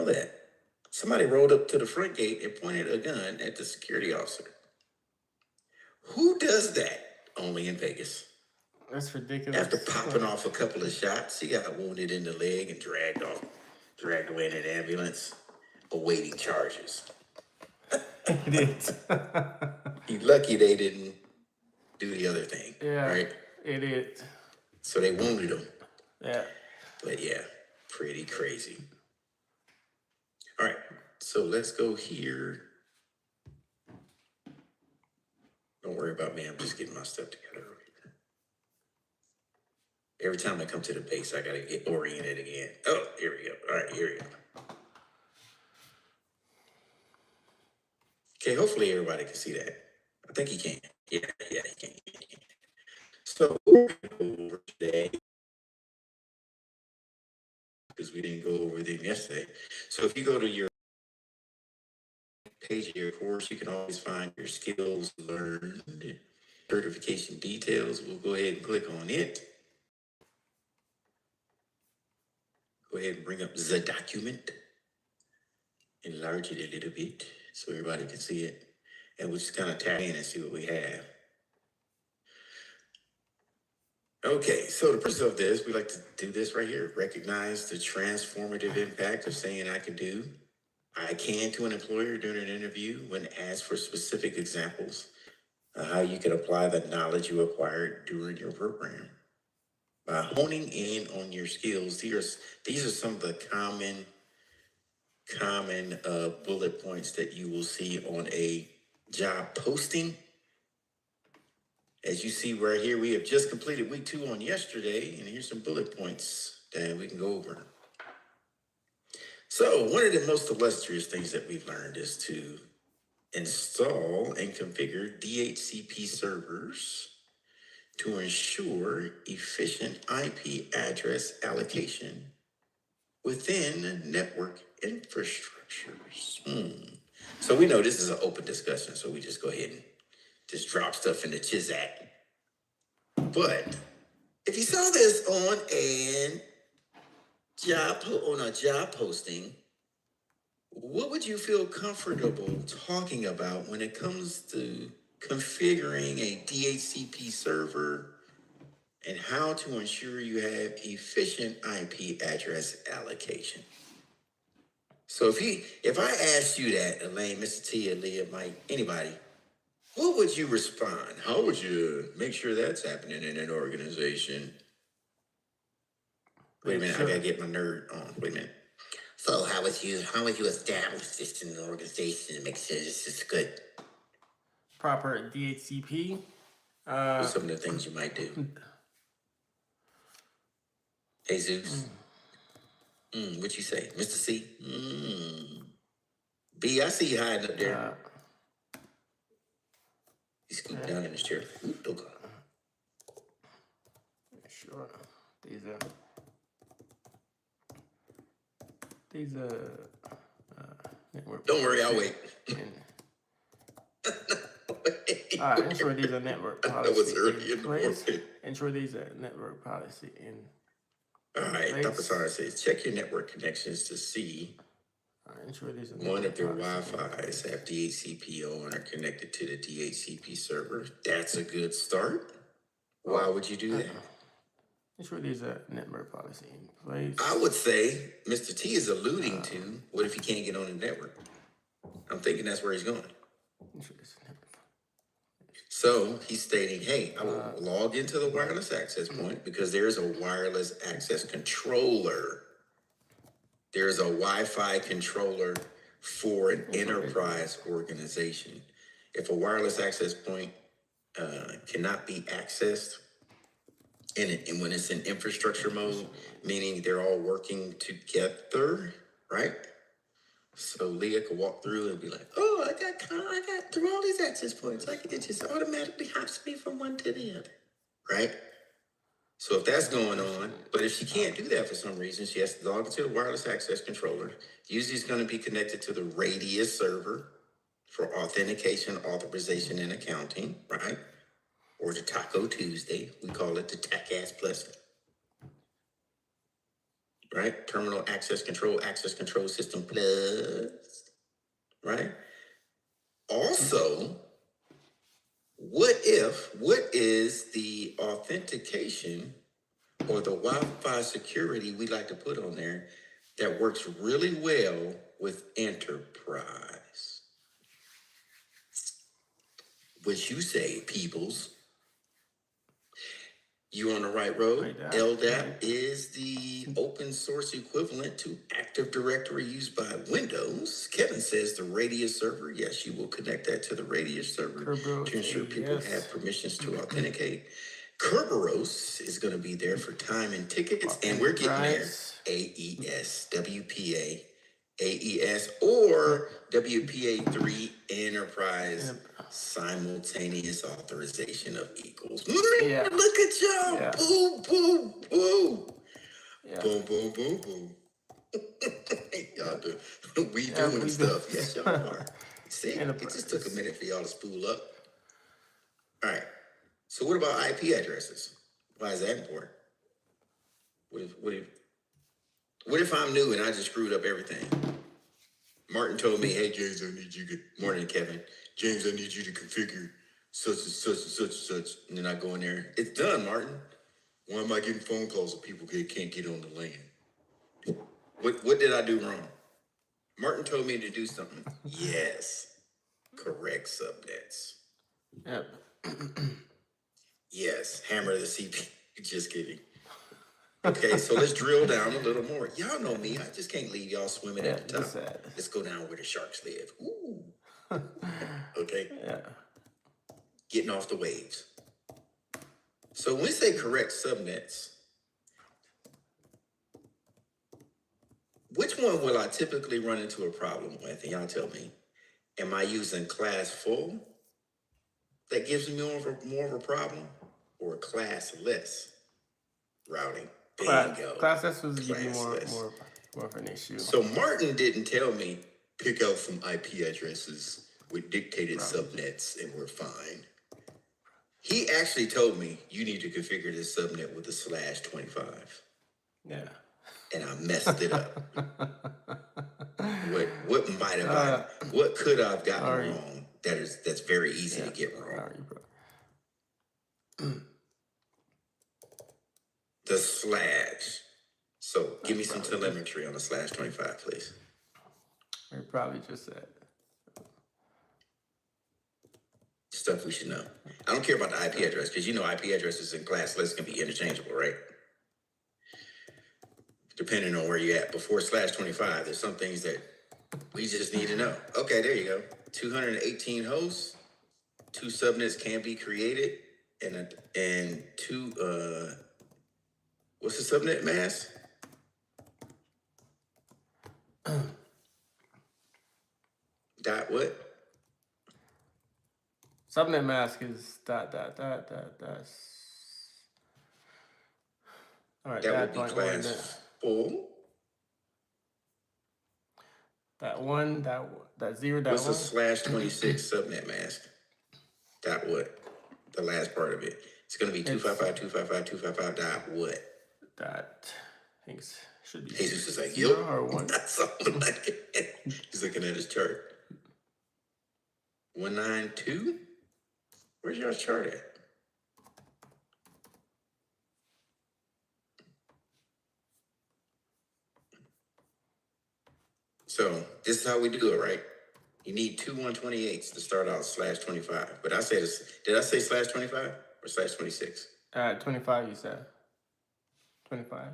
that? Somebody rolled up to the front gate and pointed a gun at the security officer. Who does that? Only in Vegas. That's ridiculous. After popping off a couple of shots, he got wounded in the leg and dragged away in an ambulance, awaiting charges. It is. He's lucky they didn't do the other thing, Yeah, right? it is. So they wounded him. Yeah. But yeah, pretty crazy. All right, so let's go here. Don't worry about me. I'm just getting my stuff together. Every time I come to the base, I got to get oriented again. Oh, here we go. All right, here we go. Okay, hopefully everybody can see that. I think he can. Yeah, he can. So we're going to go over today, because we didn't go over them yesterday. So if you go to your page of your course, you can always find your skills learned, certification details. We'll go ahead and click on it. Go ahead and bring up the document. Enlarge it a little bit so everybody can see it. And we'll just kind of tap in and see what we have. Okay, so the purpose of this, we like to do this right here. Recognize the transformative impact of saying I can to an employer during an interview when asked for specific examples of how you can apply the knowledge you acquired during your program. By honing in on your skills, these are some of the common bullet points that you will see on a job posting. As you see right here, we have just completed week 2 on yesterday, and here's some bullet points that we can go over. So one of the most illustrious things that we've learned is to install and configure DHCP servers to ensure efficient IP address allocation within network infrastructures. So we know this is an open discussion, so we just go ahead and just drop stuff in the Chizat. But if you saw this on a job posting, what would you feel comfortable talking about when it comes to configuring a DHCP server and how to ensure you have efficient IP address allocation? So if I asked you that, Elaine, Mr. T, Leah, Mike, anybody, what would you respond? How would you make sure that's happening in an organization? Wait a minute, I gotta get my nerd on. Wait a minute. So how would you establish this in an organization to make sure this is good? Proper DHCP. What's some of the things you might do? Hey, Zeus. What you say? Mr. C? B, I see you hiding up there. You scoop down in his chair. Don't go. Sure. These network. Don't worry, I'll wait. Ensure these are network policy. That was early in the morning. Ensure these are network policy in. All right, Dr. Sarah says, check your network connections to see ensure these are one of their Wi-Fi's have DHCP on or connected to the DHCP server. That's a good start. Why would you do that? Ensure these are network policy in place. I would say Mr. T is alluding to, what if he can't get on the network? I'm thinking that's where he's going. So he's stating, hey, I will log into the wireless access point because there's a wireless access controller. There's a Wi-Fi controller for an enterprise organization. If a wireless access point cannot be accessed, and when it's in infrastructure mode, meaning they're all working together, right? So Leah could walk through and be like, oh, I got through all these access points. It just automatically hops me from one to the other, right? So if that's going on, but if she can't do that for some reason, she has to log into the wireless access controller. Usually it's going to be connected to the Radius server for authentication, authorization, and accounting, right? Or the Taco Tuesday. We call it the TACAS Plus. right? Terminal access control system plus, right? Also, what is the authentication or the Wi-Fi security we like to put on there that works really well with enterprise? What you say, peoples? You on the right road. Like that. LDAP is the open source equivalent to Active Directory used by Windows. Kevin says the Radius server. Yes, you will connect that to the Radius server Kerberos to ensure people AES. have permissions to authenticate. Kerberos is going to be there for time and tickets, and we're getting there. Enterprise. AES, WPA, AES, or WPA3 Enterprise Simultaneous Authorization of Equals. Man, Yeah. look at y'all. Yeah. Boom, boom, boom. Yeah. Boom, boom, boom, boom. Y'all do. We doing stuff. Yes, y'all are. See, it just took a minute for y'all to spool up. All right. So what about IP addresses? Why is that important? What if I'm new and I just screwed up everything? Martin told me, hey, James, I need you to, morning, Kevin. James, I need you to configure such and such and such and such. And then I go in there. It's done, Martin. Why am I getting phone calls of people who can't get on the LAN? What did I do wrong? Martin told me to do something. Yes. Correct subnets. Yep. Yes. Hammer the CPU. Just kidding. Okay, so let's drill down a little more. Y'all know me. I just can't leave y'all swimming at the top. Let's go down where the sharks live. Ooh. Okay. Yeah. Getting off the waves. So when we say correct subnets, which one will I typically run into a problem with? And y'all tell me. Am I using class full? That gives me more of a problem? Or classless routing? Bingo. Classless was give you more of an issue. So Martin didn't tell me pick out some IP addresses with dictated subnets and we're fine. He actually told me you need to configure this subnet with a /25. Yeah. And I messed it up. What might have what could I have gotten wrong? That's very easy to get wrong. The slash. So give me some telemetry on the /25, please. We probably just said Stuff we should know. I don't care about the IP address because you know IP addresses and classless can be interchangeable, right? Depending on where you're at. Before /25, there's some things that we just need to know. Okay, there you go. 218 hosts, 2 subnets can be created, and 2 what's the subnet mask? Dot what? Subnet mask is dot. All right, that would be class full. That 0. What's a /26 subnet mask? Dot what? The last part of it. It's going to be 255.255.255 dot what? Dot. I think it should be. Jesus is like, 0 or 1. That's something like it. He's looking at his chart. 192? Where's your chart at? So this is how we do it, right? You need 2 128s to start out /25. But I said, did I say /25 or /26? 25, you said. 25.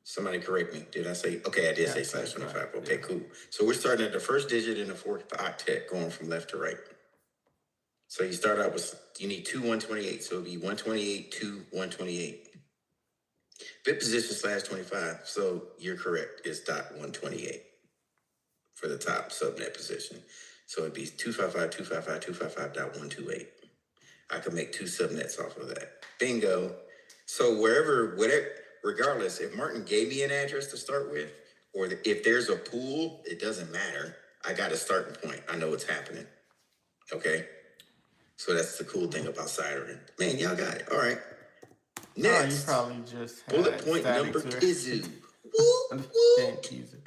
Somebody correct me. Did I say? Okay, I did say /25. Okay, cool. So we're starting at the first digit in the 4th octet, going from left to right. So you start out with, you need 2 128. So it'll be 128, 2 128. Bit position /25. So you're correct. It's .128 for the top subnet position. So it'd be 255.255.255.128. I could make 2 subnets off of that. Bingo. So whatever, regardless, if Martin gave me an address to start with, or if there's a pool, it doesn't matter. I got a starting point. I know what's happening. Okay? So that's the cool thing about soldering. Man, y'all got it. All right. Oh, you Next, probably just bullet had point static number to two. it. Woo, woo. Didn't use it.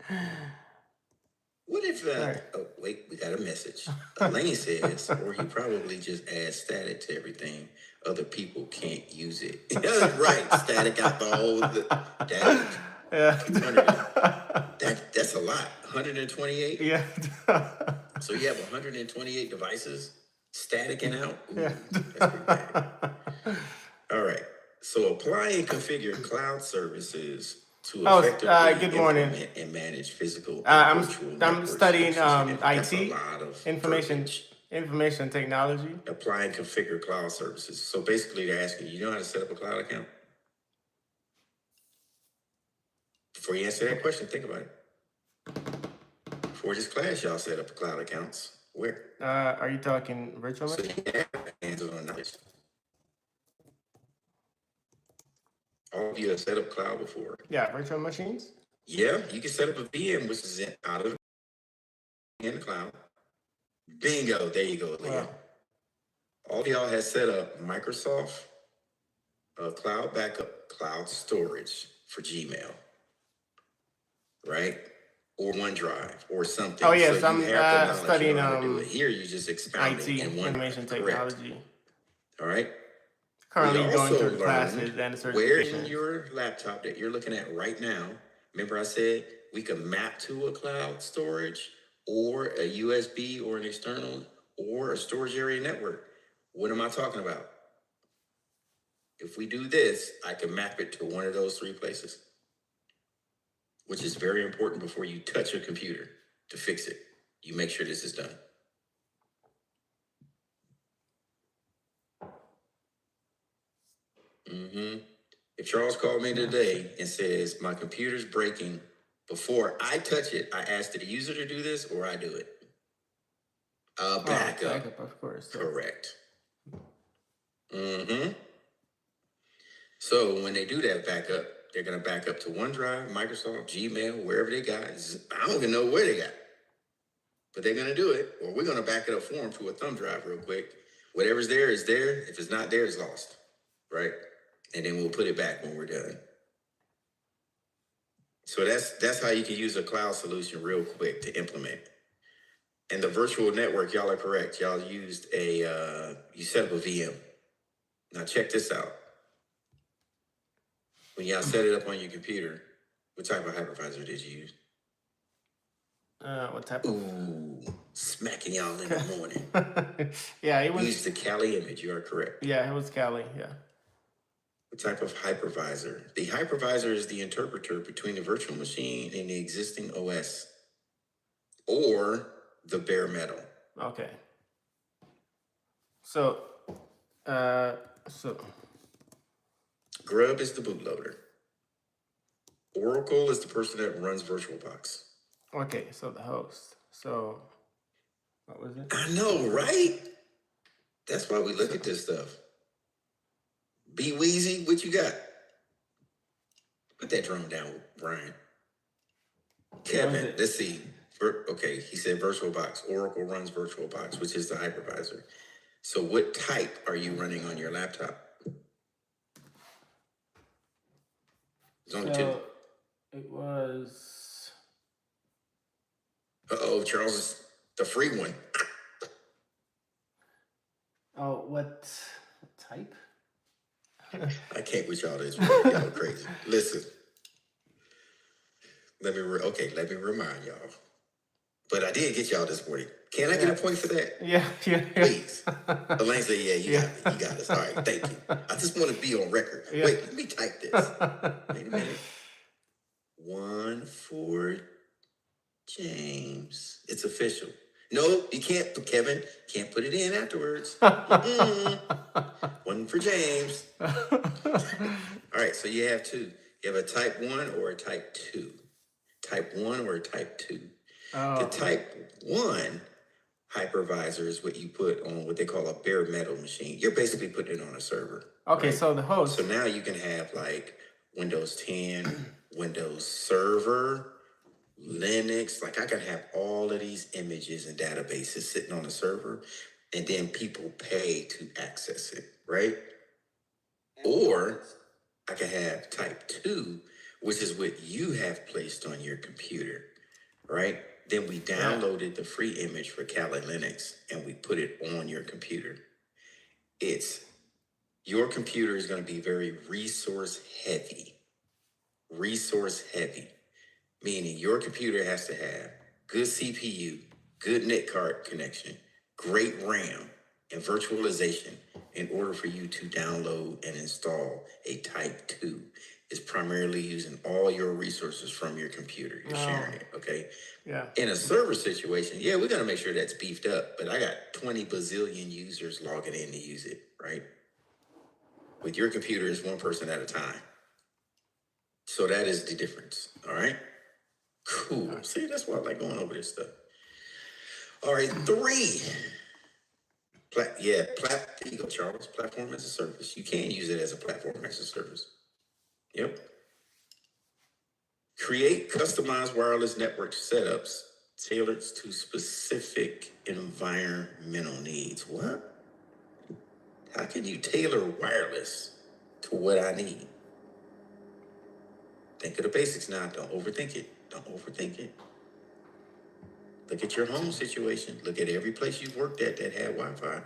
What if, All right. oh, wait, we got a message. Elaine says, or he probably just adds static to everything. Other people can't use it. Right, static out the whole, that, Yeah. that's a lot. 128? Yeah. So you have 128 devices staticking out? Ooh, Yeah. that's pretty bad. All right. So apply and configure cloud services to Oh, effectively good morning. implement and manage physical and I'm virtual I'm network studying solutions. That's a IT, lot of information verbiage. technology. Apply and configure cloud services. So basically they're asking you know how to set up a cloud account? Before you answer that question, think about it. Before this class, y'all set up cloud accounts. Where? Are you talking virtual So machine? you have hands-on knowledge. All of you have set up cloud before. Yeah, virtual machines. Yeah, you can set up a VM, which is out of in the cloud. Bingo, there you go, Leah. Well, All of y'all has set up Microsoft cloud backup, cloud storage for Gmail, right? Or OneDrive or something. oh yes, so you I'm have the knowledge, studying you know how to do it. Here, you just expounding IT, in OneDrive. information Correct. technology. All right. Currently We going also through the classes learned and the where in certifications. your laptop that you're looking at right now. Remember, I said we could map to a cloud storage or a USB or an external or a storage area network. What am I talking about? If we do this, I can map it to one of those three places, which is very important before you touch your computer to fix it. You make sure this is done. If Charles called me today and says my computer's breaking, before I touch it, I ask the user to do this or I do it. Backup. Of course. Yeah. Correct. So when they do that backup, they're going to back up to OneDrive, Microsoft, Gmail, wherever they got. I don't even know where they got. But they're going to do it, or we're going to back it up for them to a thumb drive real quick. Whatever's there is there. If it's not there, it's lost. Right? And then we'll put it back when we're done. So that's how you can use a cloud solution real quick to implement. And the virtual network, y'all are correct. Y'all used you set up a VM. Now check this out. When y'all set it up on your computer, what type of hypervisor did you use? What type of? Ooh, smacking y'all in the morning. Yeah, it was. Use the Kali image. You are correct. Yeah, it was Kali. Yeah. What type of hypervisor? The hypervisor is the interpreter between the virtual machine and the existing OS, or the bare metal. Okay. So. Grub is the bootloader. Oracle is the person that runs VirtualBox. Okay, so the host. So, what was it? I know, right? That's why we look at this stuff. Be Weezy, what you got? Put that drum down, Brian. Kevin, let's see. Okay, he said VirtualBox. Oracle runs VirtualBox, which is the hypervisor. So what type are you running on your laptop? There's only two. It was. Uh-oh, Charles, the free one. Oh, what type? I can't with y'all this morning. Y'all crazy. Listen. Let me remind y'all. But I did get y'all this morning. Can I get a point for that? Yeah. Please. Elaine said, yeah, you got us. All right, thank you. I just want to be on record. Yeah. Wait, let me type this. Wait a minute. One for James. It's official. No, you can't, Kevin. Can't put it in afterwards. One for James. All right, so you have two. You have a type 1 or a type 2. Type 1 or a type 2. The type 1 hypervisor is what you put on what they call a bare metal machine. You're basically putting it on a server. Okay, right? so the host. So now you can have like Windows 10, Windows Server, Linux. Like I can have all of these images and databases sitting on a server, and then people pay to access it, right? Or I can have type 2, which is what you have placed on your computer, right? Then we downloaded the free image for Kali Linux and we put it on your computer. Your computer is going to be very resource heavy, meaning your computer has to have good CPU, good net card connection, great RAM, and virtualization in order for you to download and install a Type 2. It's primarily using all your resources from your computer. You're sharing it, okay? Yeah. In a server situation, we're going to make sure that's beefed up, but I got 20 bazillion users logging in to use it, right? With your computer, it's one person at a time. So that is the difference, all right? Cool. See, that's why I like going over this stuff. All right, 3. There you go, Charles. Platform as a service. You can use it as a platform as a service. Yep. Create customized wireless network setups tailored to specific environmental needs. What? How can you tailor wireless to what I need? Think of the basics now. Don't overthink it. Look at your home situation. Look at every place you've worked at that had Wi-Fi.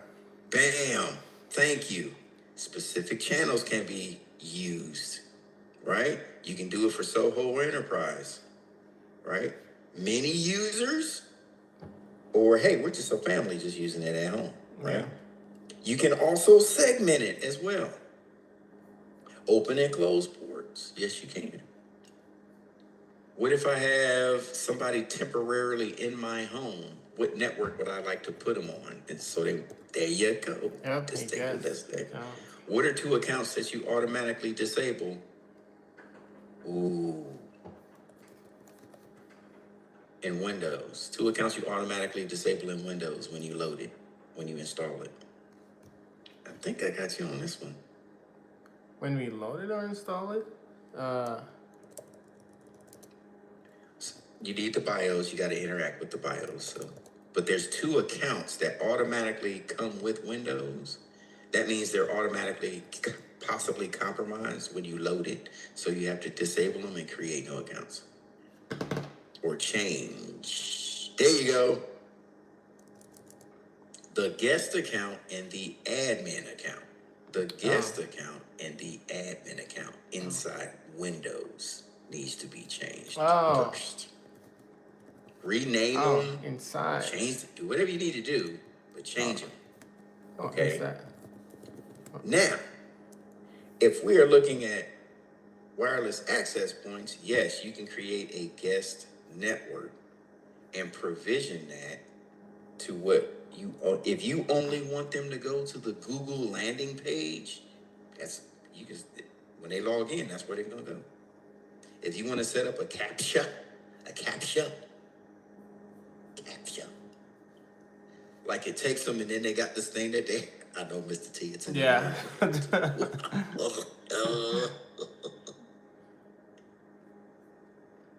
Bam. Thank you. Specific channels can be used, right? You can do it for Soho or Enterprise, right? Many users, or hey, we're just a family just using it at home, right? Yeah. You can also segment it as well. Open and close ports. Yes, you can. What if I have somebody temporarily in my home? What network would I like to put them on? And so there you go. Yep, What are 2 accounts that you automatically disable? Ooh. In Windows. 2 accounts you automatically disable in Windows when you load it, when you install it. I think I got you on this one. When we load it or install it? You need the BIOS. You got to interact with the BIOS. But there's 2 accounts that automatically come with Windows. That means they're automatically possibly compromised when you load it. So you have to disable them and create no accounts. Or change. There you go. The guest account and the admin account. The guest account and the admin account inside Windows needs to be changed first. Rename them. Inside. Change. Do whatever you need to do, but change them. Okay. Inside. Now, if we are looking at wireless access points, yes, you can create a guest network and provision that to what you, if you only want them to go to the Google landing page, when they log in, that's where they're going to go. If you want to set up a CAPTCHA, like it takes them and then they got this thing that I know Mr. T, it's in there.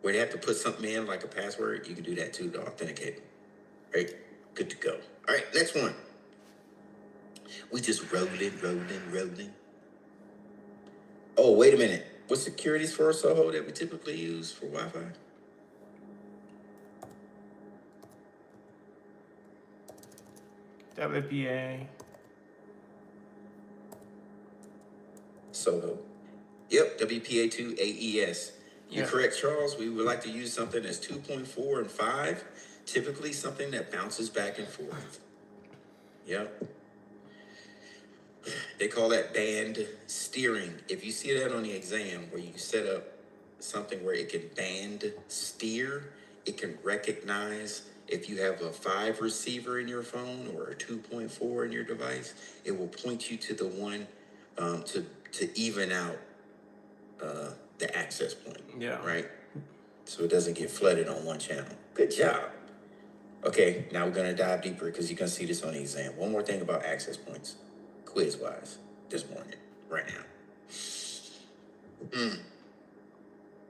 Where they have to put something in like a password, you can do that too to authenticate. Right? Good to go. All right, next one. We just rolling. Oh, wait a minute. What securities for Soho that we typically use for Wi-Fi? WPA. Soho. Yep, WPA2 AES. You're correct, Charles. We would like to use something that's 2.4 and 5. Typically something that bounces back and forth. Yep. They call that band steering. If you see that on the exam where you set up something where it can band steer, it can recognize if you have a 5 receiver in your phone or a 2.4 in your device, it will point you to the one to even out the access point. Yeah. Right? So it doesn't get flooded on one channel. Good job. Okay, now we're going to dive deeper because you're going to see this on the exam. One more thing about access points, quiz-wise, this morning, right now.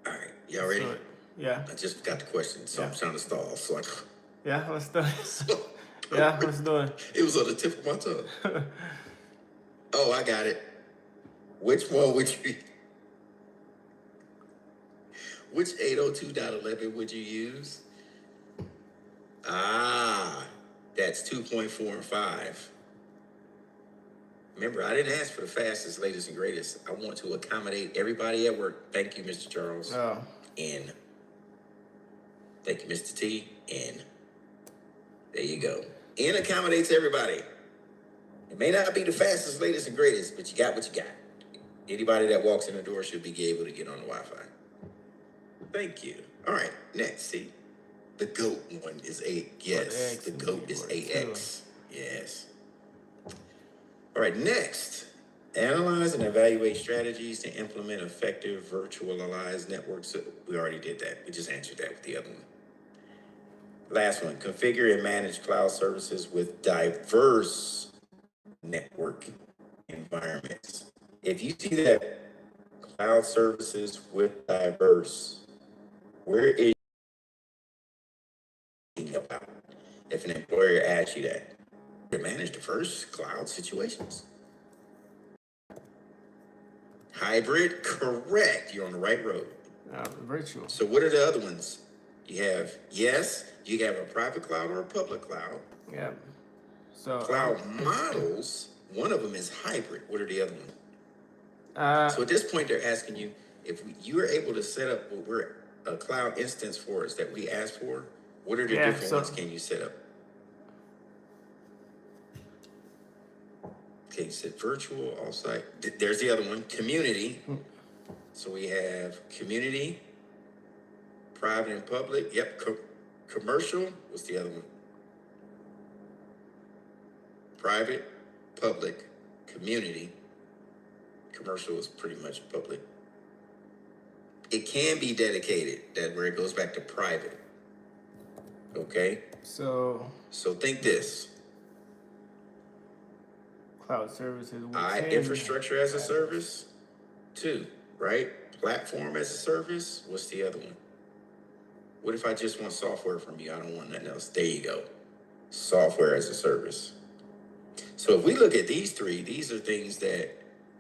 All right, y'all ready? Yeah. I just got the question, so I'm trying to stall. So let's do it. Let's do it. It was on the tip of my tongue. Oh, I got it. Which one would you Which 802.11 would you use? Ah, that's 2.4 and 5. Remember, I didn't ask for the fastest, latest, and greatest. I want to accommodate everybody at work. Thank you, Mr. Charles. Oh. N. Thank you, Mr. T. N. There you go. N accommodates everybody. It may not be the fastest, latest, and greatest, but you got what you got. Anybody that walks in the door should be able to get on the Wi-Fi. Thank you. All right, next. See, the GOAT one is 8. Yes, the GOAT is 8X. Yes. All right, next. Analyze and evaluate strategies to implement effective virtualized networks. We already did that. We just answered that with the other one. Last one, configure and manage cloud services with diverse network environments. If you see that cloud services with diverse, where is it about? If an employer asks you that, to manage diverse cloud situations. Hybrid, correct. You're on the right road. Virtual. So what are the other ones? You have, yes, you have a private cloud or a public cloud. Yeah. So Cloud models, one of them is hybrid. What are the other ones? So at this point, they're asking you, if you are able to set up what we're a cloud instance for us that we asked for, what are the different ones can you set up? Okay, you said virtual, offsite. There's the other one, community. So we have community, private and public. Yep, commercial. What's the other one? Private, public, community. Commercial is pretty much public. It can be dedicated, that where it goes back to private. Okay? So think this. Cloud services. Infrastructure as a service. 2, right? Platform as a service. What's the other one? What if I just want software from you? I don't want nothing else. There you go. Software as a service. So if we look at these 3, these are things that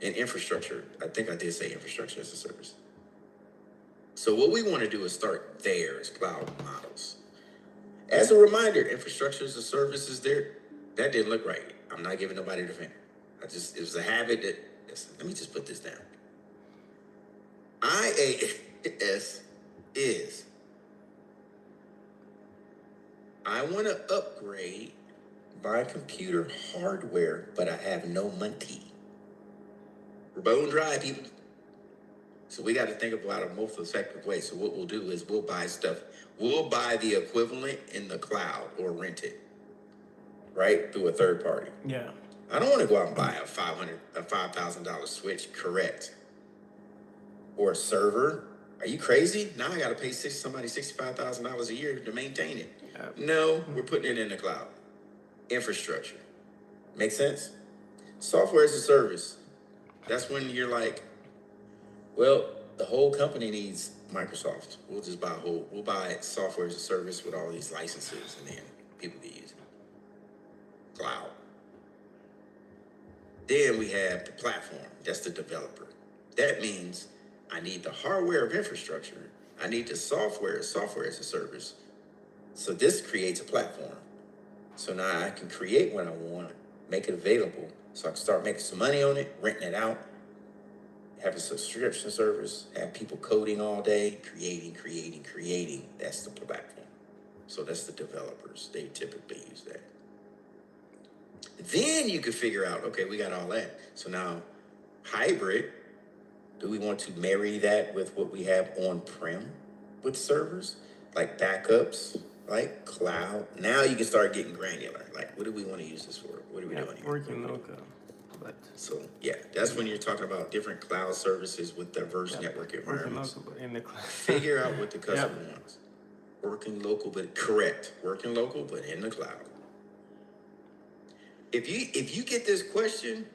in infrastructure, I think I did say infrastructure as a service. So what we want to do is start there as cloud models. As a reminder, infrastructure as a service is there. That didn't look right. I'm not giving nobody the finger. It was a habit that, let me just put this down. IaaS is, I want to upgrade my computer hardware, but I have no money. We're bone dry, people. So we got to think about a most effective way. So what we'll do is we'll buy stuff. We'll buy the equivalent in the cloud or rent it, right? Through a third party. Yeah. I don't want to go out and buy a $5,000 switch, correct? Or a server. Are you crazy? Now I got to pay somebody $65,000 a year to maintain it. Yep. No, we're putting it in the cloud. Infrastructure. Make sense? Software as a service. That's when you're like, well, the whole company needs Microsoft. We'll buy software as a service with all these licenses, and then people can use it. Cloud. Then we have the platform. That's the developer. That means I need the hardware of infrastructure. I need the software as a service. So this creates a platform. So now I can create what I want, make it available, so I can start making some money on it, renting it out, have a subscription service, have people coding all day, creating. That's the platform. So that's the developers. They typically use that. Then you could figure out, okay, we got all that. So now, hybrid, do we want to marry that with what we have on-prem with servers? Like backups, like cloud. Now you can start getting granular. Like, what do we want to use this for? What are we doing here? Working local. So, yeah, that's when you're talking about different cloud services with diverse network environments. Working local, but in the cloud. Figure out what the customer wants. Working local, but correct. Working local, but in the cloud. If you get this question,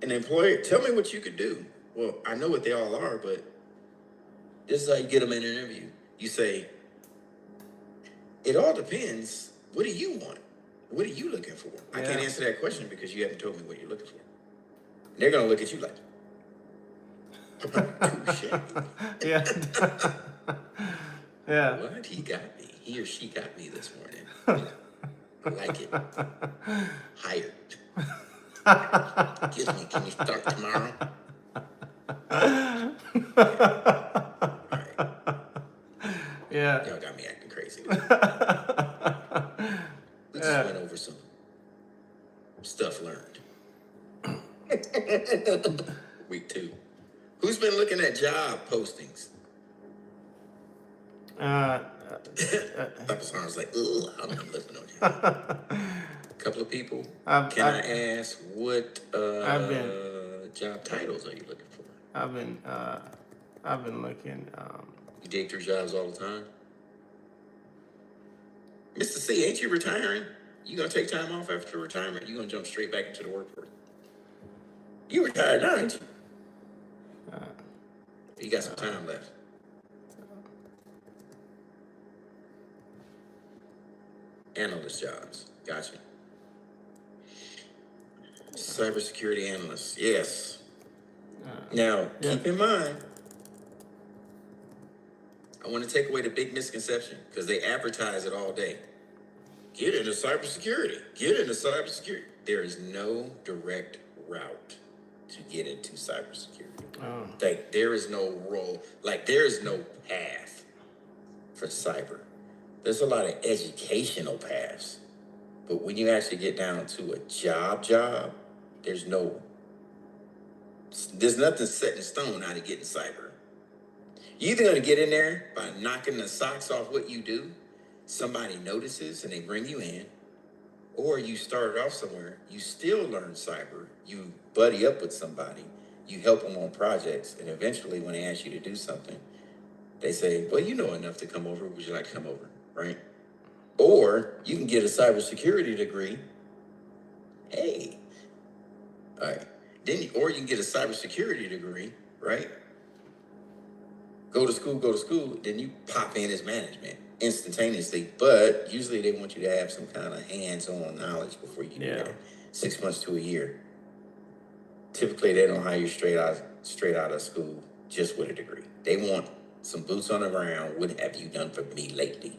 an employer, tell me what you could do. Well, I know what they all are, but this is how you get them in an interview. You say, it all depends. What do you want? What are you looking for? I can't answer that question because you haven't told me what you're looking for. They're going to look at you like, Touche. Yeah. Yeah. What? He got me. He or she got me this morning. I like it. Hired. Excuse me, can you start tomorrow? All right. Yeah. Y'all got me acting crazy. We just went over some stuff learned. Week 2. Who's been looking at job postings? Dr. Sarn's like, ugh, I'm not looking on you. A couple of people. Can I ask what job titles are you looking for? I've been looking. You dig through jobs all the time? Mr. C, ain't you retiring? You gonna take time off after retirement? You gonna jump straight back into the workforce? You retired now, ain't you? You got some time left. Analyst jobs. Gotcha. Cybersecurity analyst. Yes. Now, keep in mind, I want to take away the big misconception because they advertise it all day. Get into cybersecurity. Get into cybersecurity. There is no direct route to get into cybersecurity. Like, there is no role. Like, there is no path for cyber. There's a lot of educational paths. But when you actually get down to a job, there's nothing set in stone how to get in cyber. You're either going to get in there by knocking the socks off what you do, somebody notices and they bring you in, or you started off somewhere, you still learn cyber, you buddy up with somebody, you help them on projects, and eventually when they ask you to do something, they say, well, you know enough to come over, would you like to come over, right? Or you can get a cybersecurity degree. Hey, all right. Or you can get a cybersecurity degree, right? Go to school, then you pop in as management instantaneously. But usually they want you to have some kind of hands-on knowledge before you do that. 6 months to a year. Typically, they don't hire you straight out of school just with a degree. They want some boots on the ground. What have you done for me lately?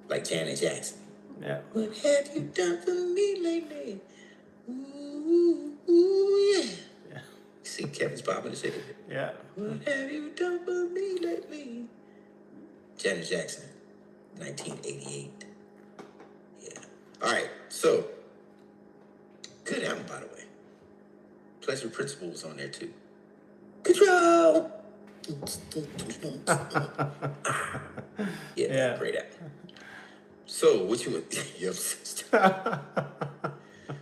Like Janet Jackson. Yeah. What have you done for me lately? Ooh, ooh, yeah. You see Kevin's popping his head. Yeah. What have you done for me lately? Janet Jackson, 1988. Yeah. All right. So, good album, by the way. Pleasure Principle was on there too. Control. Yeah. Great album. So, what you your sister?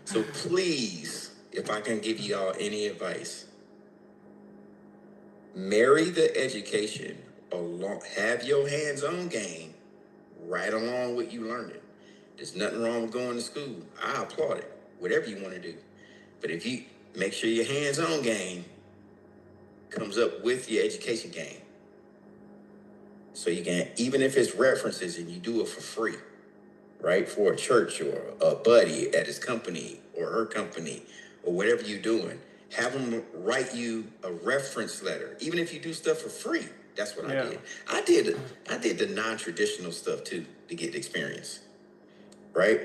So please, if I can give y'all any advice, marry the education along, have your hands-on game right along with you learning. There's nothing wrong with going to school. I applaud it, whatever you want to do. But if you make sure your hands-on game comes up with your education game. So you can, even if it's references and you do it for free, right? For a church or a buddy at his company or her company or whatever you're doing, have them write you a reference letter. Even if you do stuff for free, that's what I did. I did the non-traditional stuff too to get the experience, right?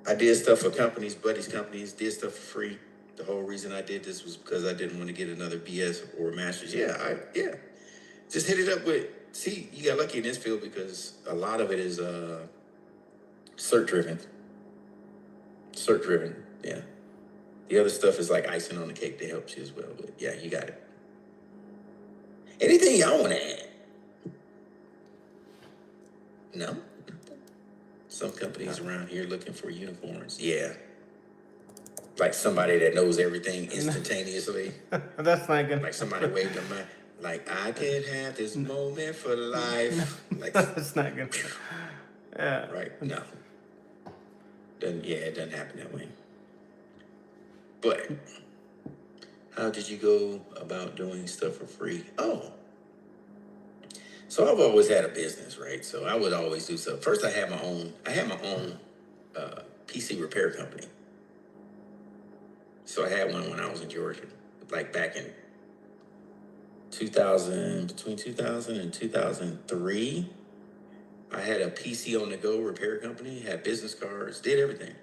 I did stuff for companies, buddies companies, did stuff for free. The whole reason I did this was because I didn't want to get another BS or a master's. Just hit it up with, see, you got lucky in this field because a lot of it is, cert driven, yeah. The other stuff is like icing on the cake that helps you as well, but yeah, you got it. Anything y'all want to add? No? Some companies around here looking for unicorns. Yeah. Like somebody that knows everything instantaneously. That's not good. Like somebody waved them out. Like, I can have this moment for life. Like, that's not good. Yeah. Right? No. It doesn't happen that way. But how did you go about doing stuff for free? Oh. So I've always had a business, right? So I would always do stuff. First I had my own PC repair company. So I had one when I was in Georgia, like back in between 2000 and 2003, I had a PC on the go repair company, had business cards, did everything.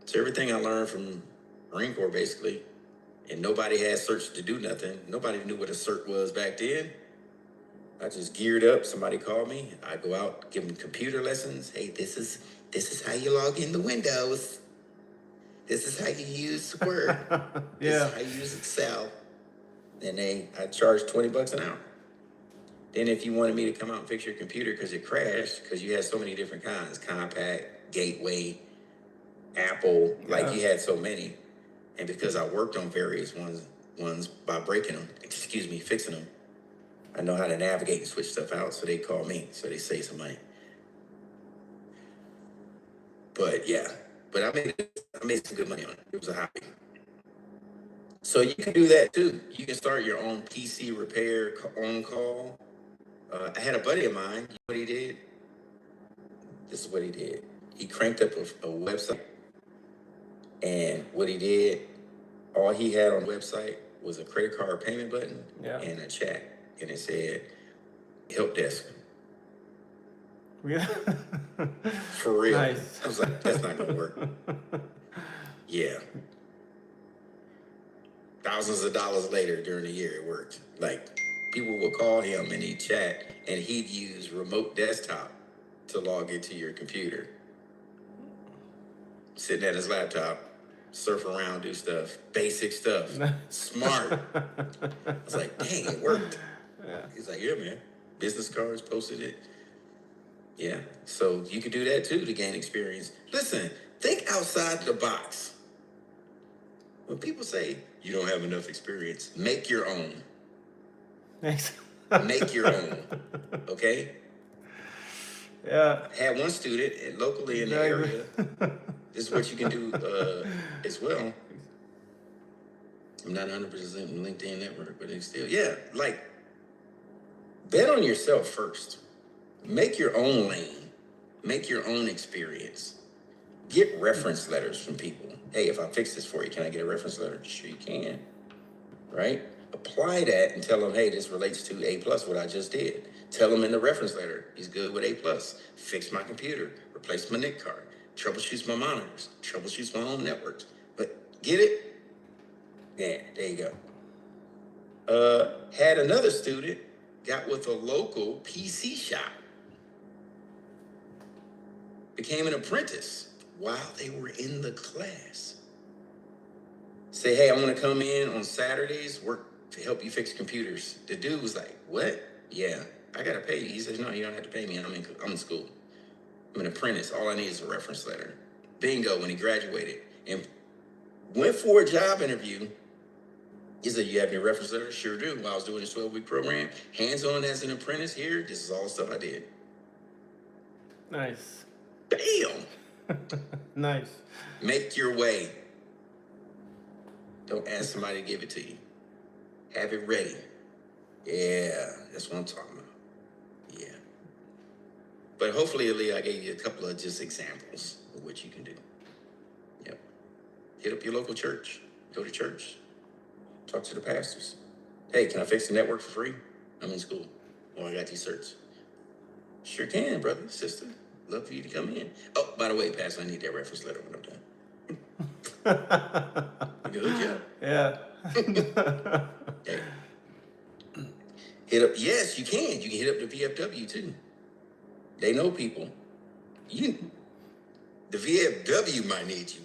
So everything I learned from Marine Corps basically, and nobody had certs to do nothing. Nobody knew what a cert was back then. I just geared up. Somebody called me. I go out, give them computer lessons. Hey, this is how you log into Windows. This is how you use Word. This is how you use Excel. And I charged $20 an hour. Then if you wanted me to come out and fix your computer because it crashed, because you had so many different kinds, Compact, Gateway, Apple, like you had so many. And because I worked on various ones by breaking them, fixing them, I know how to navigate and switch stuff out. So they call me, so they save some money. But yeah, but I made some good money on it. It was a hobby. So you can do that too. You can start your own PC repair on call. I had a buddy of mine. You know what he did? This is what he did. He cranked up a website, and what he did, all he had on the website was a credit card payment button and a chat, and it said help desk. Yeah. For real. Nice. I was like, that's not gonna work. Yeah. Thousands of dollars later during the year, it worked. Like, people would call him and he'd chat, and he'd use remote desktop to log into your computer. Sitting at his laptop, surf around, do stuff, basic stuff, smart. I was like, dang, it worked. Yeah. He's like, yeah, man. Business cards, posted it. Yeah. So you could do that too to gain experience. Listen, think outside the box. When people say you don't have enough experience, make your own. Thanks. Make your own. Okay? Yeah. I had one student locally in the area. This is what you can do as well. I'm not 100% in LinkedIn network, but it's still, like, bet on yourself first. Make your own lane. Make your own experience. Get reference letters from people. Hey, if I fix this for you, can I get a reference letter? Sure you can. Right? Apply that and tell them, hey, this relates to A+, what I just did. Tell them in the reference letter, he's good with A+. Fix my computer. Replace my NIC card. Troubleshoots my monitors. Troubleshoots my home networks. But get it? Yeah, there you go. Had another student got with a local PC shop. Became an apprentice while they were in the class. Say, hey, I want to come in on Saturdays, work to help you fix computers. The dude was like, what? Yeah, I got to pay you. He says, no, you don't have to pay me. I'm in school. I'm an apprentice. All I need is a reference letter. Bingo, when he graduated and went for a job interview, he said, you have your reference letter? Sure do. While I was doing this 12-week program, hands-on as an apprentice here, this is all the stuff I did. Nice. Bam! Nice. Make your way. Don't ask somebody to give it to you. Have it ready. Yeah, that's what I'm talking about. Yeah. But hopefully, Ali, I gave you a couple of just examples of what you can do. Yep. Hit up your local church. Go to church. Talk to the pastors. Hey, can I fix the network for free? I'm in school. Oh, I got these certs. Sure can, brother, sister. Love for you to come in. Oh, by the way, Pastor, I need that reference letter when I'm done. Good job. Yeah. Hey. Hit up. Yes, you can. You can hit up the VFW too. They know people. The VFW might need you.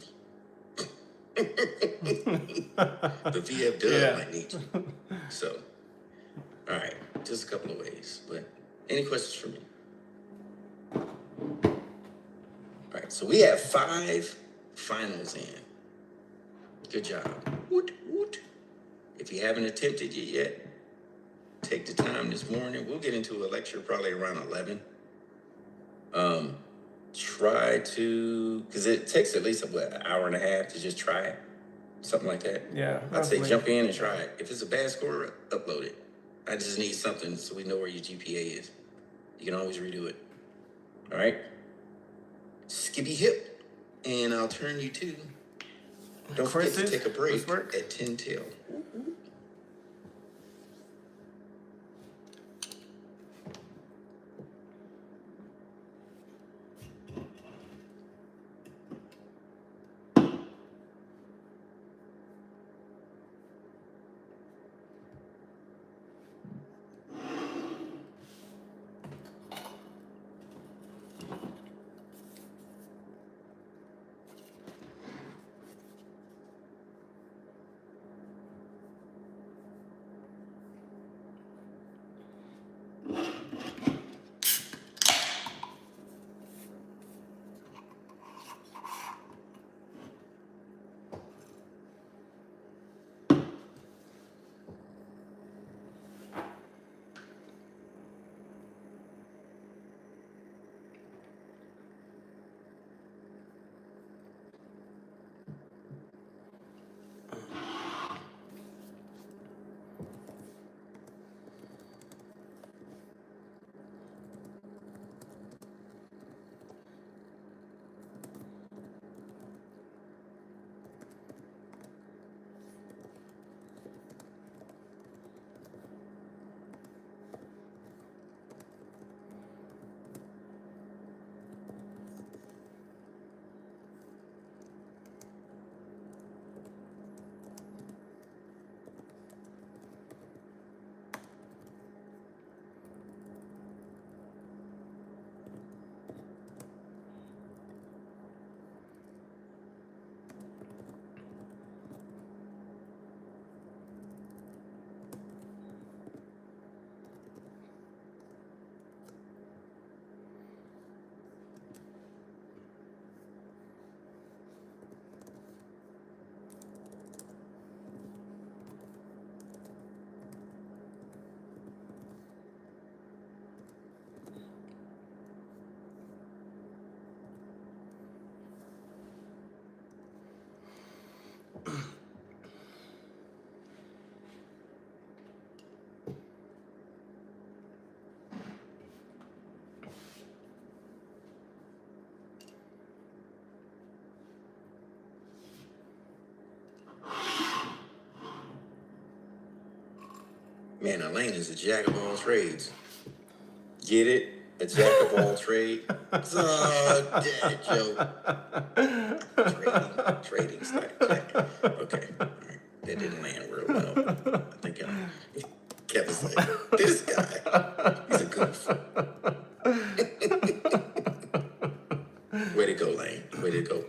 The VFW might need you. So, all right, just a couple of ways. But any questions for me? All right, so we have 5 finals in. Good job. Woot, woot. If you haven't attempted it yet, take the time this morning. We'll get into a lecture probably around 11. Try to, because it takes at least an hour and a half to just try it. Something like that. Yeah. I'd say jump in and try it. If it's a bad score, upload it. I just need something so we know where your GPA is. You can always redo it. All right? Skippy hip. And I'll turn you to. Don't forget to take a break at 10 till. Man, Elaine is a jack of all trades. Get it? A jack of all trades. Oh, dad joke. Trading stack jack. Okay, all right. That didn't land real well. I think Kevin's like, this guy, he's a goof. Way to go, Lane. Way to go.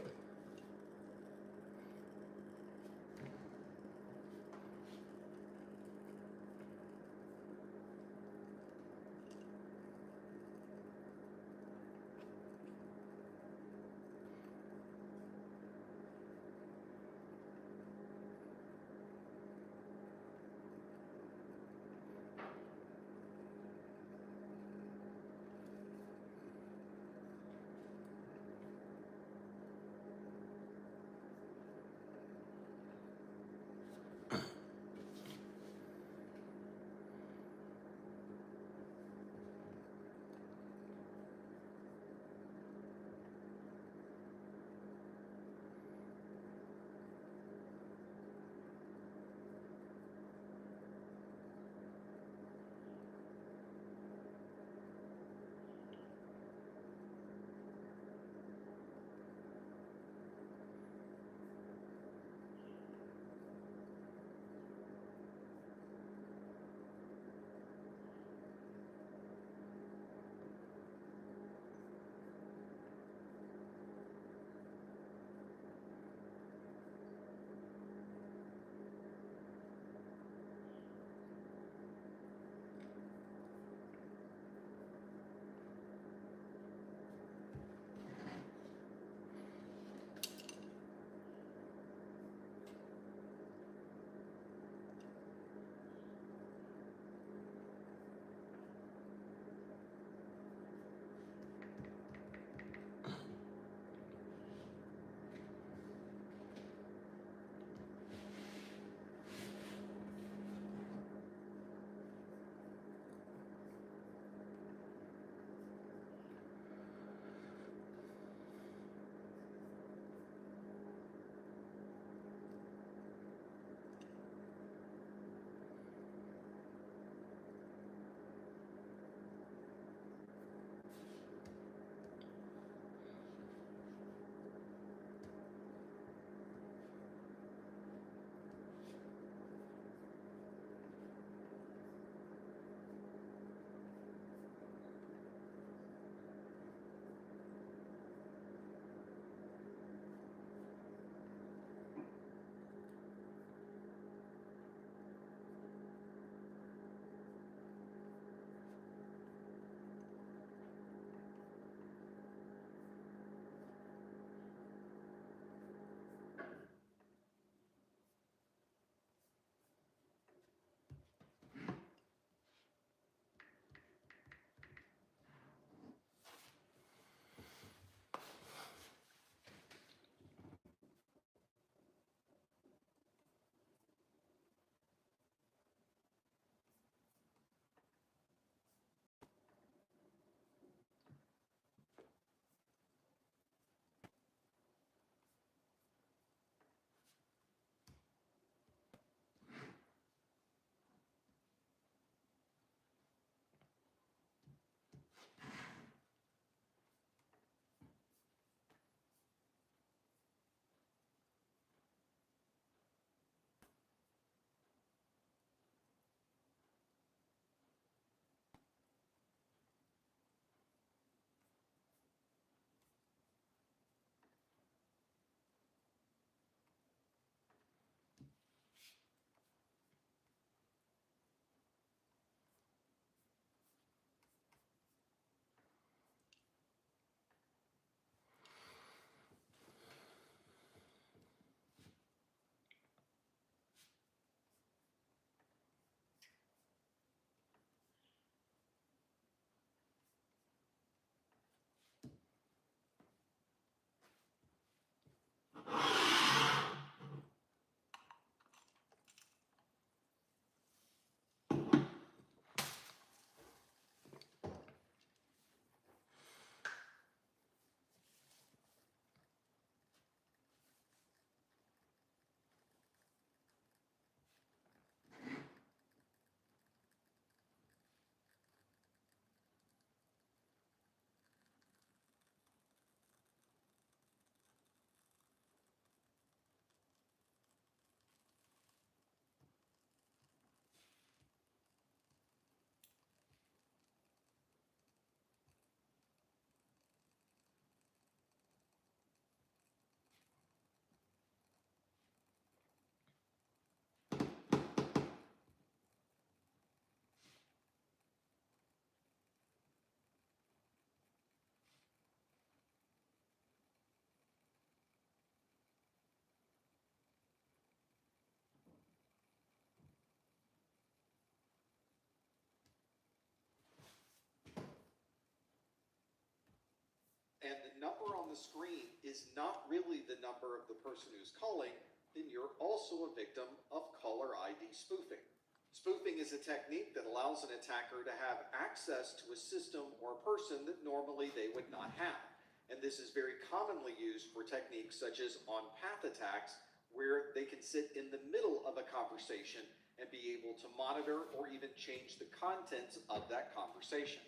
the screen is not really the number of the person who's calling, then you're also a victim of caller ID spoofing. Spoofing is a technique that allows an attacker to have access to a system or person that normally they would not have. And this is very commonly used for techniques such as on-path attacks, where they can sit in the middle of a conversation and be able to monitor or even change the contents of that conversation.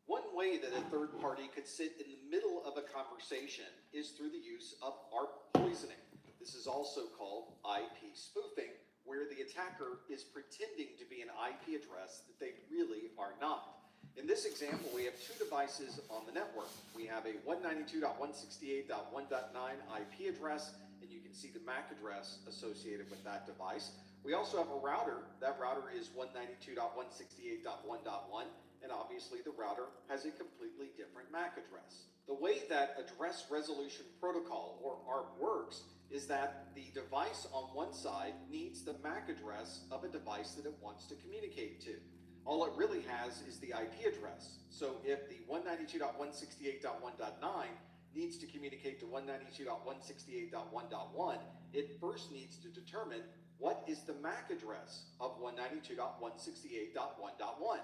One way that a third party could sit in the middle of a conversation is through the use of ARP poisoning. This is also called IP spoofing, where the attacker is pretending to be an IP address that they really are not. In this example, we have two devices on the network. We have a 192.168.1.9 IP address, and you can see the MAC address associated with that device. We also have a router. That router is 192.168.1.1, and obviously the router has a completely different MAC address. The way that Address Resolution Protocol, or ARP, works is that the device on one side needs the MAC address of a device that it wants to communicate to. All it really has is the IP address. So if the 192.168.1.9 needs to communicate to 192.168.1.1, it first needs to determine what is the MAC address of 192.168.1.1.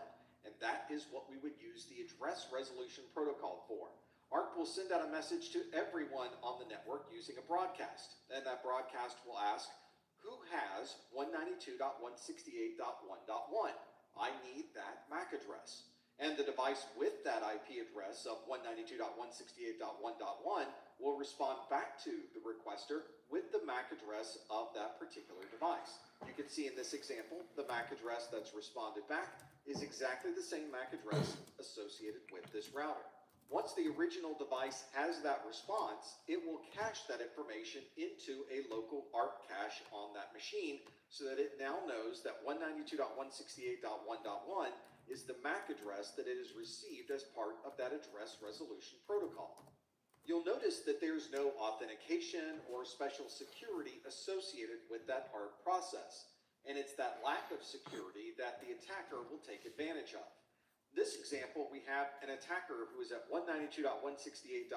And that is what we would use the Address Resolution Protocol for. ARP will send out a message to everyone on the network using a broadcast. And that broadcast will ask, who has 192.168.1.1? I need that MAC address. And the device with that IP address of 192.168.1.1 will respond back to the requester with the MAC address of that particular device. You can see in this example, the MAC address that's responded back is exactly the same MAC address associated with this router. Once the original device has that response, it will cache that information into a local ARP cache on that machine so that it now knows that 192.168.1.1 is the MAC address that it has received as part of that address resolution protocol. You'll notice that there's no authentication or special security associated with that ARP process, and it's that lack of security that the attacker will take advantage of. This example, we have an attacker who is at 192.168.1.14,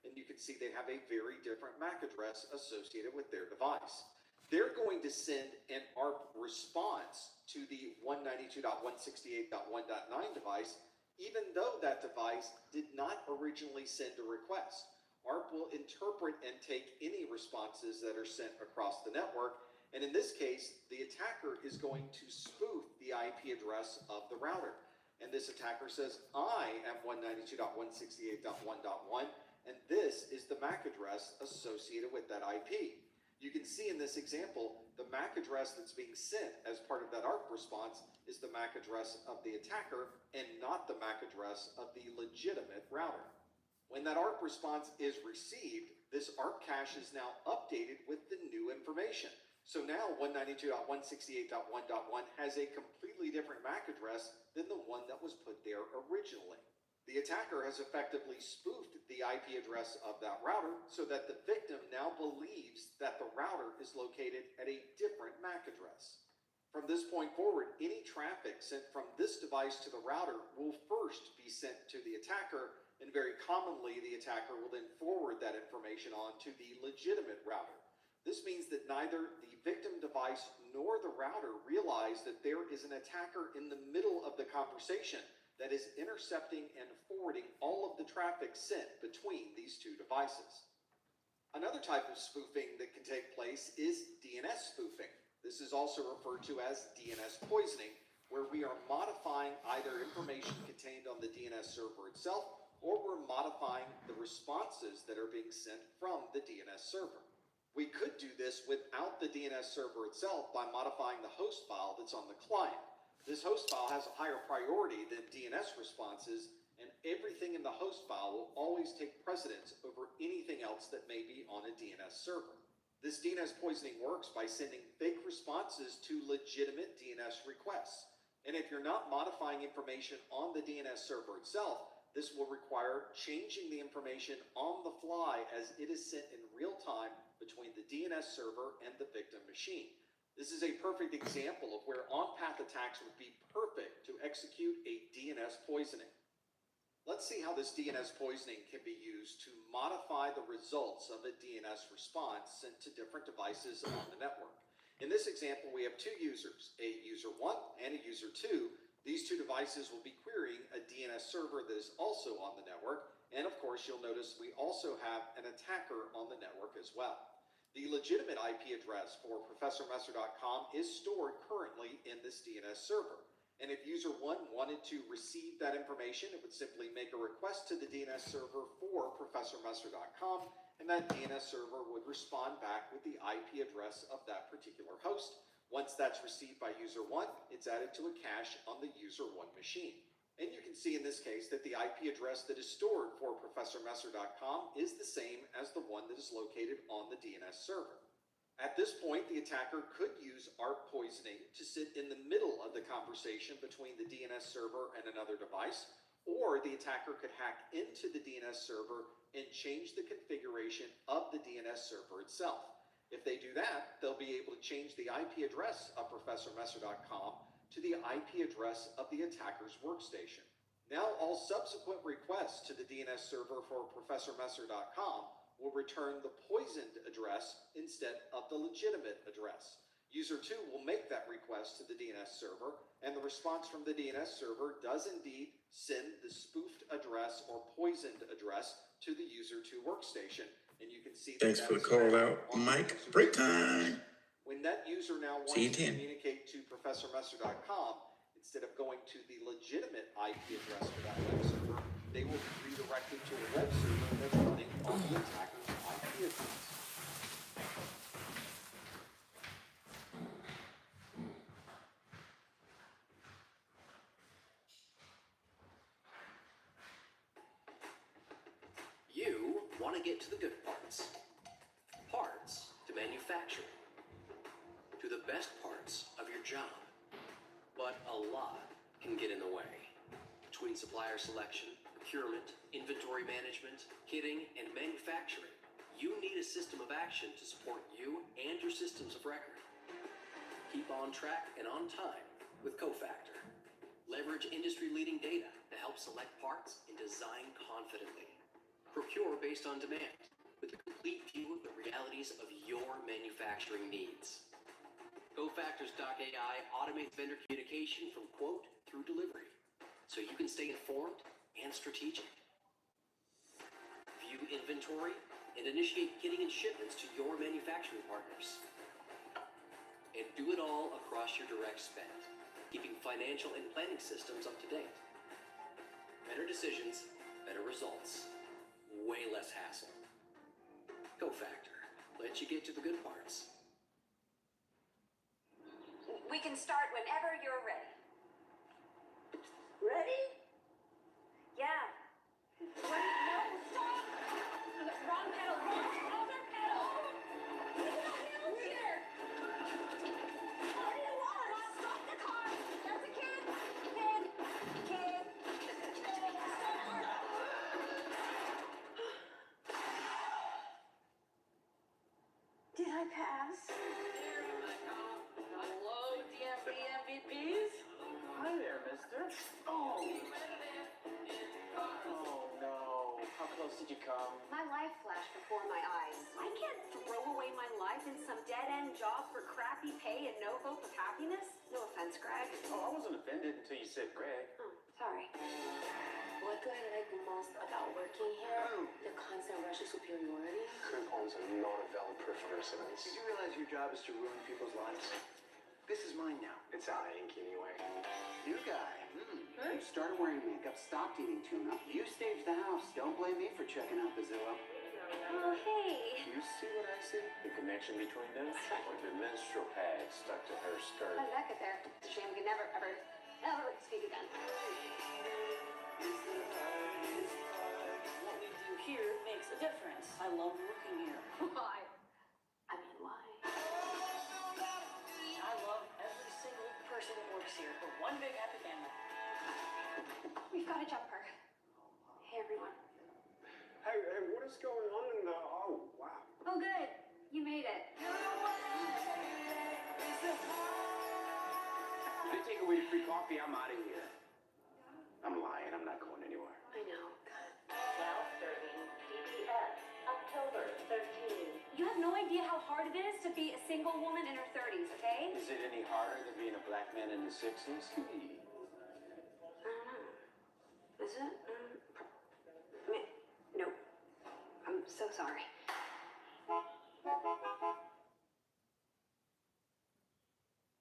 and you can see they have a very different MAC address associated with their device. They're going to send an ARP response to the 192.168.1.9 device, even though that device did not originally send a request. ARP will interpret and take any responses that are sent across the network, and in this case, the attacker is going to spoof the IP address of the router. And this attacker says, I am 192.168.1.1, and this is the MAC address associated with that IP. You can see in this example, the MAC address that's being sent as part of that ARP response is the MAC address of the attacker and not the MAC address of the legitimate router. When that ARP response is received, this ARP cache is now updated with the new information. So now 192.168.1.1 has a completely different MAC address than the one that was put there originally. The attacker has effectively spoofed the IP address of that router so that the victim now believes that the router is located at a different MAC address. From this point forward, any traffic sent from this device to the router will first be sent to the attacker, and very commonly the attacker will then forward that information on to the legitimate router. This means that neither the victim device nor the router realize that there is an attacker in the middle of the conversation that is intercepting and forwarding all of the traffic sent between these two devices. Another type of spoofing that can take place is DNS spoofing. This is also referred to as DNS poisoning, where we are modifying either information contained on the DNS server itself, or we're modifying the responses that are being sent from the DNS server. We could do this without the DNS server itself by modifying the host file that's on the client. This host file has a higher priority than DNS responses, and everything in the host file will always take precedence over anything else that may be on a DNS server. This DNS poisoning works by sending fake responses to legitimate DNS requests. And if you're not modifying information on the DNS server itself, this will require changing the information on the fly as it is sent in real time between the DNS server and the victim machine. This is a perfect example of where on-path attacks would be perfect to execute a DNS poisoning. Let's see how this DNS poisoning can be used to modify the results of a DNS response sent to different devices on the network. In this example, we have two users, a user 1 and a user 2. These two devices will be querying a DNS server that is also on the network. And of course, you'll notice we also have an attacker on the network as well. The legitimate IP address for ProfessorMesser.com is stored currently in this DNS server. And if user 1 wanted to receive that information, it would simply make a request to the DNS server for ProfessorMesser.com, and that DNS server would respond back with the IP address of that particular host. Once that's received by user 1, it's added to a cache on the user 1 machine. And you can see in this case that the IP address that is stored for ProfessorMesser.com is the same as the one that is located on the DNS server. At this point, the attacker could use ARP poisoning to sit in the middle of the conversation between the DNS server and another device, or the attacker could hack into the DNS server and change the configuration of the DNS server itself. If they do that, they'll be able to change the IP address of ProfessorMesser.com to the IP address of the attacker's workstation. Now, all subsequent requests to the DNS server for ProfessorMesser.com will return the poisoned address instead of the legitimate address. User 2 will make that request to the DNS server, and the response from the DNS server does indeed send the spoofed address or poisoned address to the user 2 workstation. And you can see Thanks for the call out, Mike. Break time. When that user now wants to communicate to ProfessorMesser.com, instead of going to the legitimate IP address for that web server, they will be redirected to a web server that's running on the attacker's IP address. You want to get to the good parts. Parts to manufacture. To the best parts of your job. But a lot can get in the way. Between supplier selection, procurement, inventory management, kitting, and manufacturing, you need a system of action to support you and your systems of record. Keep on track and on time with CoFactor. Leverage industry-leading data to help select parts and design confidently. Procure based on demand with a complete view of the realities of your manufacturing needs. CoFactor's .ai automates vendor communication from quote through delivery, so you can stay informed and strategic. View inventory and initiate kitting and shipments to your manufacturing partners. And do it all across your direct spend, keeping financial and planning systems up to date. Better decisions, better results, way less hassle. CoFactor lets you get to the good parts. We can start whenever you're ready. Ready? Yeah. Wait, no, stop! Wrong pedal, other pedal! Here! What do you want? Stop the car! That's a kid! Kid! Did I pass? Hello, DMV MVPs? Hi there, mister. Oh. Oh, no. How close did you come? My life flashed before my eyes. I can't throw away my life in some dead-end job for crappy pay and no hope of happiness. No offense, Greg. Oh, I wasn't offended until you said Greg. Oh, sorry. What do I like most about working here? The constant rush of superiority. Coupons are not a valid proof of residence. Did you realize your job is to ruin people's lives? This is mine now. It's our ink anyway. New guy. You started wearing makeup, stopped eating tuna. You staged the house. Don't blame me for checking out the Zillow. Oh, hey. You see what I see? The connection between them? Like the menstrual pad stuck to her skirt. How'd that get there? It's a shame we can never, ever speak again. What we do here makes a difference. I love working here. Why? I mean, why? I love every single person that works here. We're one big happy family. We've got a jumper. Hey, everyone. Hey, what is going on in the... Oh, wow. Oh, good. You made it. If they take away the free coffee, I'm out of here. I'm lying. I'm not going anywhere. I know. no idea how hard it is to be a single woman in her 30s, okay? Is it any harder than being a black man in the 60s? I don't know. Is it? No. I'm so sorry.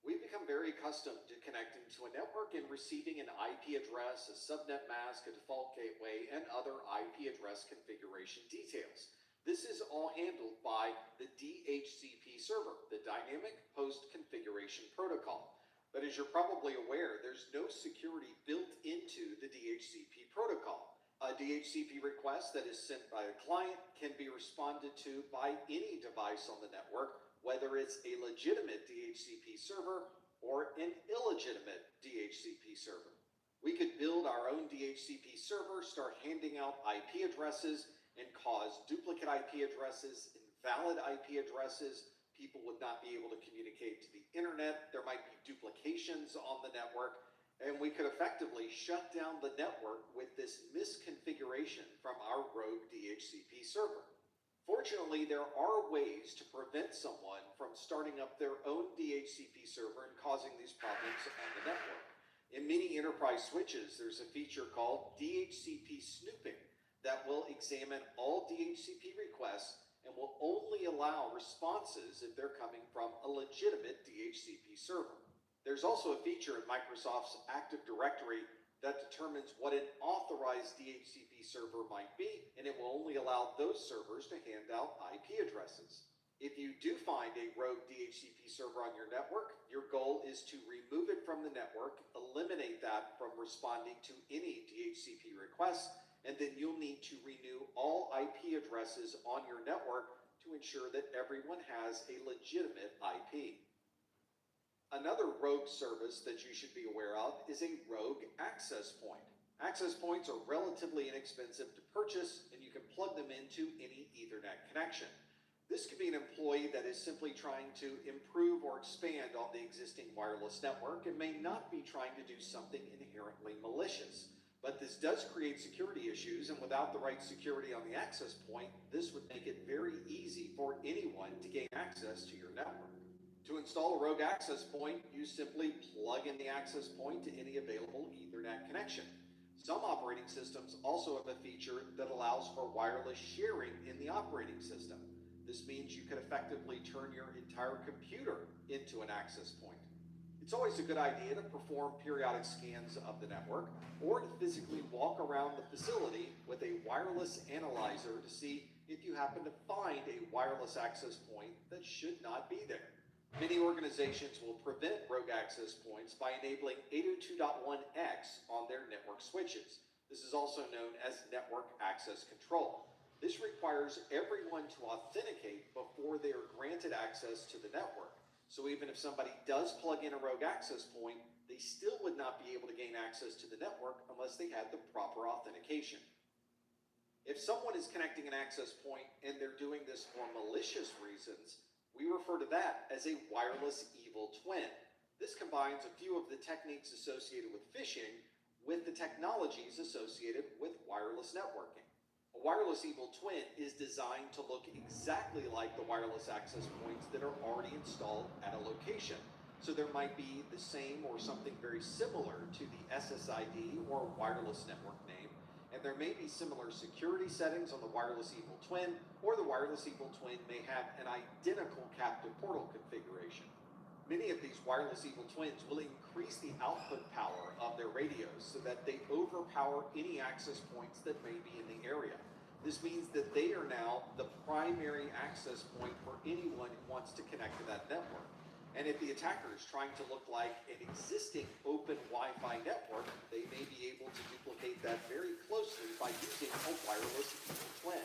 We've become very accustomed to connecting to a network and receiving an IP address, a subnet mask, a default gateway, and other IP address configuration details. This is all handled by the DHCP server, the Dynamic Host Configuration Protocol. But as you're probably aware, there's no security built into the DHCP protocol. A DHCP request that is sent by a client can be responded to by any device on the network, whether it's a legitimate DHCP server or an illegitimate DHCP server. We could build our own DHCP server, start handing out IP addresses, and cause duplicate IP addresses, invalid IP addresses. People would not be able to communicate to the internet. There might be duplications on the network, and we could effectively shut down the network with this misconfiguration from our rogue DHCP server. Fortunately, there are ways to prevent someone from starting up their own DHCP server and causing these problems on the network. In many enterprise switches, there's a feature called DHCP snooping that will examine all DHCP requests and will only allow responses if they're coming from a legitimate DHCP server. There's also a feature in Microsoft's Active Directory that determines what an authorized DHCP server might be, and it will only allow those servers to hand out IP addresses. If you do find a rogue DHCP server on your network, your goal is to remove it from the network, eliminate that from responding to any DHCP requests, and then you'll need to renew all IP addresses on your network to ensure that everyone has a legitimate IP. Another rogue service that you should be aware of is a rogue access point. Access points are relatively inexpensive to purchase, and you can plug them into any Ethernet connection. This could be an employee that is simply trying to improve or expand on the existing wireless network and may not be trying to do something inherently malicious. But this does create security issues, and without the right security on the access point, this would make it very easy for anyone to gain access to your network. To install a rogue access point, you simply plug in the access point to any available Ethernet connection. Some operating systems also have a feature that allows for wireless sharing in the operating system. This means you could effectively turn your entire computer into an access point. It's always a good idea to perform periodic scans of the network or to physically walk around the facility with a wireless analyzer to see if you happen to find a wireless access point that should not be there. Many organizations will prevent rogue access points by enabling 802.1x on their network switches. This is also known as network access control. This requires everyone to authenticate before they are granted access to the network. So even if somebody does plug in a rogue access point, they still would not be able to gain access to the network unless they had the proper authentication. If someone is connecting an access point and they're doing this for malicious reasons, we refer to that as a wireless evil twin. This combines a few of the techniques associated with phishing with the technologies associated with wireless networking. A wireless evil twin is designed to look exactly like the wireless access points that are already installed at a location. So there might be the same or something very similar to the SSID or wireless network name, and there may be similar security settings on the wireless evil twin, or the wireless evil twin may have an identical captive portal configuration. Many of these wireless evil twins will increase the output power of their radios so that they overpower any access points that may be in the area. This means that they are now the primary access point for anyone who wants to connect to that network. And if the attacker is trying to look like an existing open Wi-Fi network, they may be able to duplicate that very closely by using a wireless evil twin.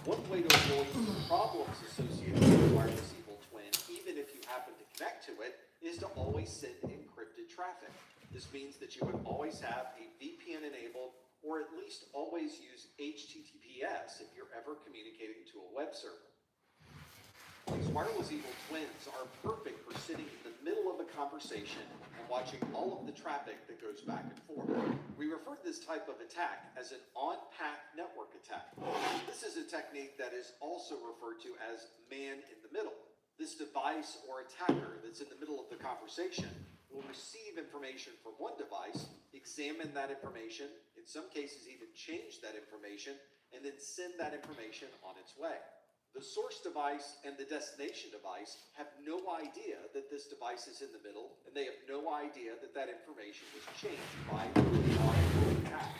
One way to avoid problems associated with a wireless evil twin, even if you happen to connect to it, is to always send encrypted traffic. This means that you would always have a VPN enabled, or at least always use HTTPS if you're ever communicating to a web server. These wireless evil twins are perfect for sitting in the middle of a conversation and watching all of the traffic that goes back and forth. We refer to this type of attack as an on-path network attack. This This is a technique that is also referred to as man in the middle. This device or attacker that's in the middle of the conversation will receive information from one device, examine that information, in some cases even change that information, and then send that information on its way. The source device and the destination device have no idea that this device is in the middle, and they have no idea that that information was changed by the attack.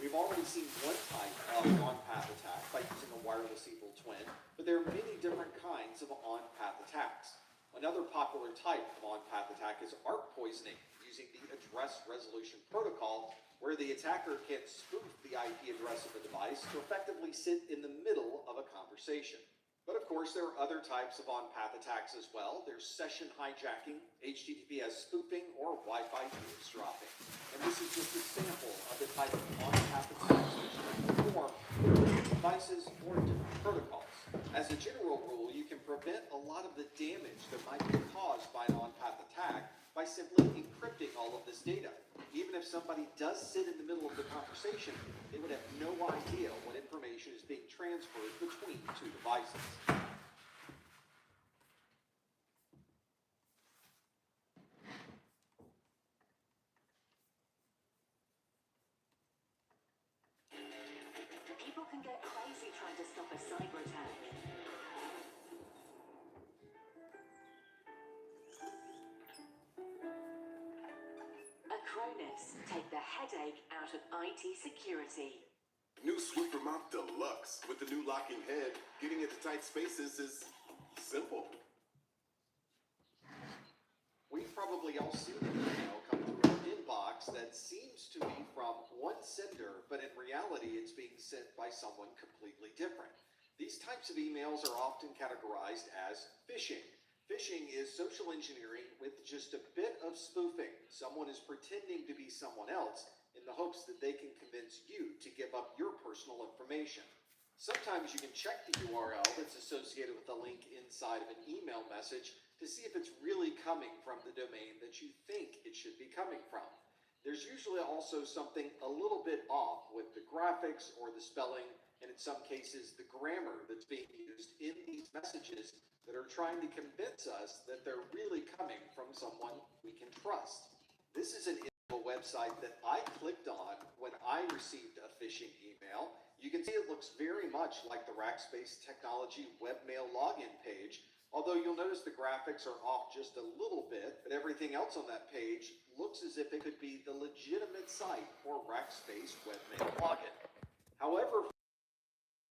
We've already seen one type of on-path attack by using a wireless evil twin, but there are many different kinds of on-path attacks. Another popular type of on-path attack is ARP poisoning, using the address resolution protocol, where the attacker can spoof the IP address of a device to effectively sit in the middle of a conversation. But of course, there are other types of on-path attacks as well. There's session hijacking, HTTPS spoofing, or Wi-Fi eavesdropping. And this is just a sample of the type of on-path attacks which can perform different devices or different protocols. As a general rule, you can prevent a lot of the damage that might be caused by an on-path attack by simply encrypting all of this data. Even if somebody does sit in the middle of the conversation, they would have no idea what information is being transferred between two devices. People can get crazy trying to stop a cyber attack. Acronis, take the headache out of IT security. New Swiffer Mop Deluxe. With the new locking head, getting into tight spaces is simple. We've probably all seen an email come through our inbox that seems to be from one sender, but in reality it's being sent by someone completely different. These types of emails are often categorized as phishing. Phishing is social engineering with just a bit of spoofing. Someone is pretending to be someone else in the hopes that they can convince you to give up your personal information. Sometimes you can check the URL that's associated with the link inside of an email message to see if it's really coming from the domain that you think it should be coming from. There's usually also something a little bit off with the graphics or the spelling, and in some cases the grammar that's being used in these messages that are trying to convince us that they're really coming from someone we can trust. This is a website that I clicked on when I received a phishing email. You can see it looks very much like the Rackspace Technology webmail login page, although you'll notice the graphics are off just a little bit, but everything else on that page looks as if it could be the legitimate site for Rackspace webmail login. However,